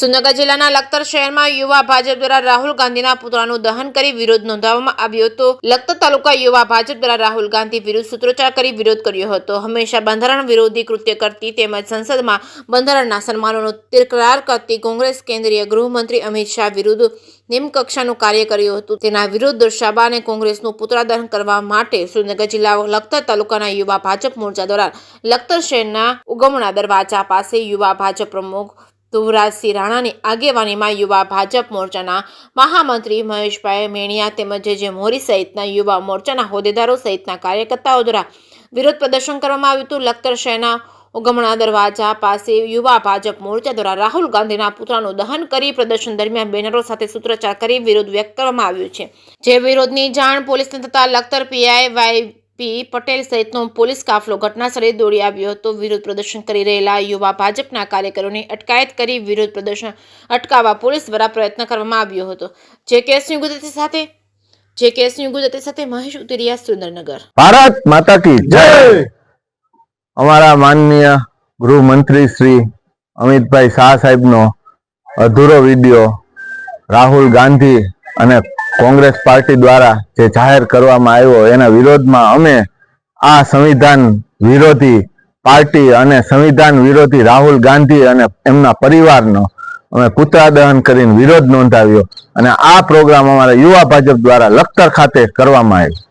સુરનગર જિલ્લાના લખતર શહેરમાં યુવા ભાજપ દ્વારા રાહુલ ગાંધીના પુતળાનું દહન કરી વિરોધ નોંધાવવામાં આવ્યો હતો। લખતર તાલુકા યુવા ભાજપ દ્વારા રાહુલ ગાંધી વિરુદ્ધ સૂત્રોચ્ચાર કરી વિરોધ કર્યો હતો। હંમેશા બંધારણ વિરોધી કૃત્ય કરતી તેમજ સંસદમાં બંધારણના સન્માનોનો તિરસ્કાર કરતી કોંગ્રેસ કેન્દ્રીય ગૃહમંત્રી અમિત શાહ વિરુદ્ધ નિમ્નકક્ષાનું કાર્ય કર્યું હતું। તેના વિરોધ દર્શાવવા અને કોંગ્રેસનું પુતળા દહન કરવા માટે સુરનગર જિલ્લા લખતર તાલુકાના યુવા ભાજપ મોરચા દ્વારા લખતર શહેરના ઉગમણા દરવાજા પાસે યુવા ભાજપ પ્રમુખ ધુવરાજસિંહ રાણાની આગેવાનીમાં યુવા ભાજપ મોરચાના મહામંત્રી મહેશભાઈ મેણિયા તેમજ જે મોરી સહિતના યુવા મોરચાના હોદ્દેદારો સહિતના કાર્યકર્તાઓ દ્વારા વિરોધ પ્રદર્શન કરવામાં આવ્યું હતું। લખતર શહેરના ઉગમણા દરવાજા પાસે યુવા ભાજપ મોરચા દ્વારા રાહુલ ગાંધીના પુતળાનું દહન કરી પ્રદર્શન દરમિયાન બેનરો સાથે સૂત્રોચ્ચાર કરી વિરોધ વ્યક્ત કરવામાં આવ્યો છે। જે વિરોધની જાણ પોલીસને થતા લખતર પીઆઈ વાય પટેલ સહિતનો પોલીસ કાફલો ઘટનાસ્થળે દોડી આવ્યો હતો। વિરોધ પ્રદર્શન કરી રહેલા યુવા ભાજપના કાર્યકરોની અટકાયત કરી વિરોધ પ્રદર્શન અટકાવવા પોલીસ દ્વારા પ્રયત્ન કરવામાં આવ્યો હતો। જે કેસની ગુજરાતી સાથે મહેશ ઉતરિયા, સુરેન્દ્રનગર। ભારત માતા કી જય। અમારા માનનીય ગૃહમંત્રી શ્રી અમિતભાઈ શાહ સાહેબનો અધૂરો વિડીયો રાહુલ ગાંધી અને કોંગ્રેસ પાર્ટી દ્વારા જે જાહેર કરવામાં આવ્યો એના વિરોધમાં અમે આ સંવિધાન વિરોધી પાર્ટી અને સંવિધાન વિરોધી રાહુલ ગાંધી અને એમના પરિવારનો અમે પુતળા દહન કરીને વિરોધ નોંધાવ્યો અને આ પ્રોગ્રામ અમારા યુવા ભાજપ દ્વારા લખતર ખાતે કરવામાં આવ્યો।